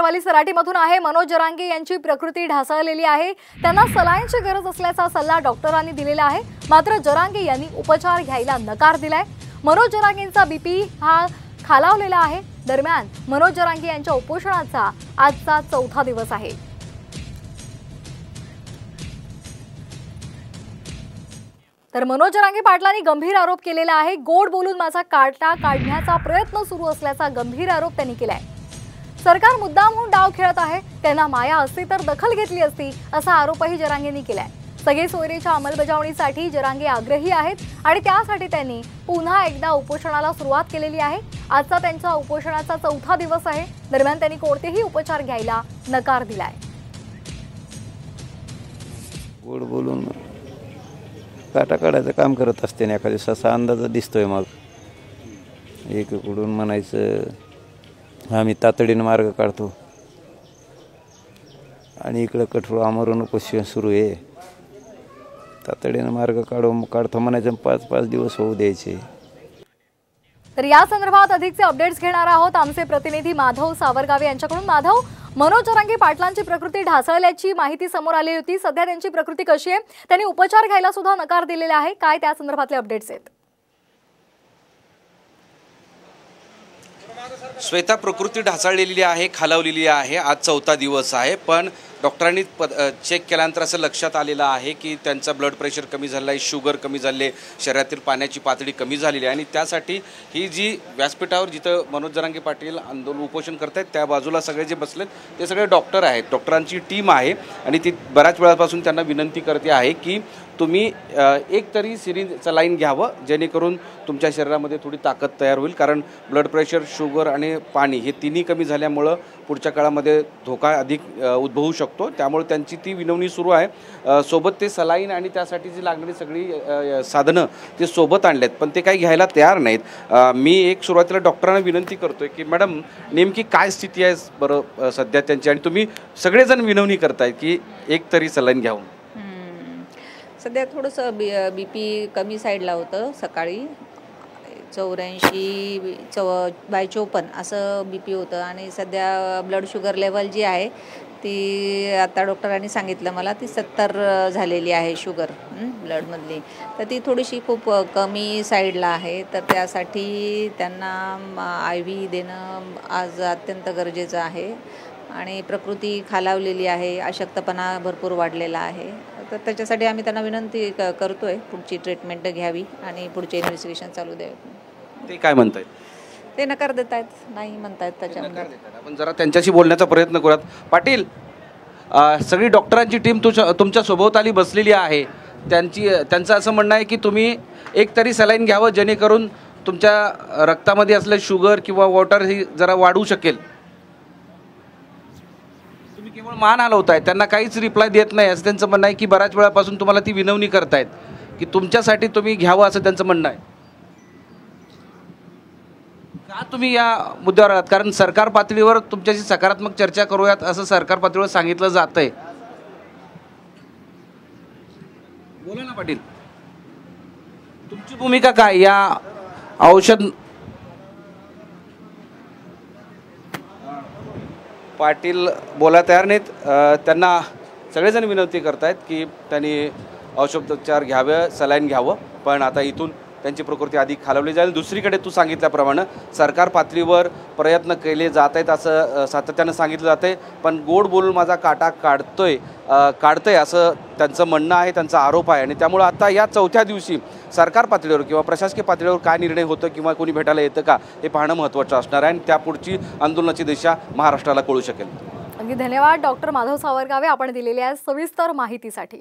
वैशाली सराटीमधून आहे। मनोज जरांगे यांची प्रकृती ढासळलेली आहे, त्यांना सलाईनची गरज असल्याचा सल्ला डॉक्टरांनी दिलेला आहे। मात्र जरांगे यांनी उपचार घ्यायला नकार दिलाय। मनोज जरांगेंचा बीपी हा खालावलेला आहे। दरम्यान मनोज जरांगे यांच्या उपोषणाचा आजचा चौथा दिवस आहे। तर मनोज जरांगे पाटलांनी गंभीर आरोप केलेला आहे। गोड बोलून माझा काटा काढण्याचा प्रयत्न सुरू असल्याचा गंभीर आरोप त्यांनी केलाय। सरकार मुद्दामहून डाव खेळत आहे, त्यांना माया असती तर दखल घेतली असती असा आरोपही जरांगेंनी केलाय। सगळे सोयरेच्या अंमलबजावणीसाठी जरांगे आग्रही आहेत आणि त्यासाठी त्यांनी पुन्हा एकदा उपोषणाला सुरुवात केलेली आहे। आजचा त्यांच्या उपोषणाचा चौथा दिवस आहे। दरम्यान त्यांनी कोणतेही उपचार घ्यायला नकार दिलाय। गोड बोलून काटा काढायचं काम करत असते ना, एखाद्या दिवसाचा अंदाज दिसतोय। मग एकीकडून म्हणायचं आम्ही तातडीने मार्ग काढतो आणि इकडं कठोर आमरण उपोषण सुरू आहे। तातडीने मार्ग काढतो म्हणायचं, 5-5 दिवस होऊ द्यायचे। तर या संदर्भात अधिकचे अपडेट्स घेणार आहोत आमचे प्रतिनिधी माधव सावरगावे यांच्याकडून। माधव, मनोज जरांगे पाटलांची प्रकृती ढासळल्याची माहिती समोर आली होती, सध्या त्यांची प्रकृती कशी आहे? त्यांनी उपचार घ्यायला सुद्धा नकार दिलेला आहे, काय त्या संदर्भातले अपडेट्स आहेत? श्वेता, प्रकृती ढासळलेली आहे, खालावलेली आहे। आज चौथा दिवस आहे, पण डॉक्टरांनी चेक केल्यानंतर असं लक्षात आलेलं आहे की त्यांचा ब्लड प्रेशर कमी झालं आहे, शुगर कमी झाले आहे, शरीरातील पाण्याची पातळी कमी झालेली आहे। आणि त्यासाठी ही जी व्यासपीठावर जिथं मनोज जरांगे पाटील आंदोलन उपोषण करतायत त्या बाजूला सगळे जे बसलेत ते सगळे डॉक्टर आहेत, डॉक्टरांची टीम आहे। आणि ती बऱ्याच वेळापासून त्यांना विनंती करते आहे की तुम्ही एक तरी सिरिंज सलाईन घ्यावं, जेणेकरून तुमच्या शरीरामध्ये थोडी ताकद तयार होईल। कारण ब्लड प्रेशर, शुगर आणि पाणी हे तिन्ही कमी झाल्यामुळं पुढच्या काळामध्ये धोका अधिक उद्भवू शकतो। त्यामुळे त्यांची ती विनवणी सुरू आहे। सोबत ते सलाईन आणि त्यासाठी जी लागणारी सगळी साधनं ते सोबत आणलेत, पण ते काही घ्यायला तयार नाहीत। मी एक सुरुवातीला डॉक्टरांना विनंती करतोय की मॅडम, नेमकी काय स्थिती आहे बरं सध्या त्यांची, आणि तुम्ही सगळेजण विनवणी करतायत की एक तरी सलाईन घ्यावं? सध्या थोडंसं बीपी कमी साईडला होतं, सकाळी 84/54 असं बीपी होतं आणि सध्या ब्लड शुगर लेवल जी आहे ती आता डॉक्टरांनी सांगितलं मला ती 70 झालेली आहे शुगर ब्लडमधली। तर ती थोडीशी खूप कमी साईडला आहे, तर त्यासाठी त्यांना IV देणं आज अत्यंत गरजेचं आहे। आणि प्रकृती खालावलेली आहे, अशक्तपणा भरपूर वाढलेला आहे, तर त्याच्यासाठी आम्ही त्यांना विनंती करतोय पुढची ट्रीटमेंट घ्यावी आणि पुढचे इन्व्हेस्टिगेशन चालू द्यावे। ते काय म्हणतायत? ते नकार देत आहेत, नाही म्हणतायत त्याच्यामध्ये। आपण जरा त्यांच्याशी बोलण्याचा प्रयत्न करूयात। पाटील, सगळी डॉक्टरांची टीम तुमच्या सोबताली बसलेली आहे, त्यांचं असं म्हणणं आहे की तुम्ही एक तरी सलाईन घ्यावं, जेणेकरून तुमच्या रक्तामध्ये असलेलं शुगर किंवा वॉटर ही जरा वाढू शकेल। तुम्ही केवळ मान हलवताय, त्यांना काहीच रिप्लाय देत नाही असं त्यांचं म्हणणं आहे की बऱ्याच वेळापासून तुम्हाला ती विनवणी करतायत की तुमच्यासाठी तुम्ही घ्यावं असं त्यांचं म्हणणं आहे। का तुम्ही या मुद्द्यावर आहात? कारण सरकार पातळीवर तुमच्याशी सकारात्मक चर्चा करूयात असं सरकार पातळीवर सांगितलं जातंय। बोला ना पाटील, तुमची भूमिका काय या औषध? पाटील बोला तयार नाहीत। त्यांना सगळेजण विनंती करतायत की त्यांनी औषधोपचार घ्यावे, सलाईन घ्यावं, पण आता इथून त्यांची प्रकृती अधिक खालावली जाईल। दुसरीकडे तू सांगितल्याप्रमाणे सरकार पातळीवर प्रयत्न केले जात आहेत असं सातत्यानं सांगितलं जातं आहे, पण गोड बोलून माझा काटा काढतंय असं त्यांचं म्हणणं आहे, त्यांचा आरोप आहे। आणि त्यामुळे आता या चौथ्या दिवशी सरकार पातळीवर किंवा प्रशासकीय पातळीवर काय निर्णय होतं किंवा कोणी भेटायला येतं का हे पाहणं महत्त्वाचं असणार आहे, आणि त्यापुढची आंदोलनाची दिशा महाराष्ट्राला कळू शकेल। अगदी धन्यवाद डॉक्टर माधव सावरगावे, आपण दिलेल्या सविस्तर माहितीसाठी।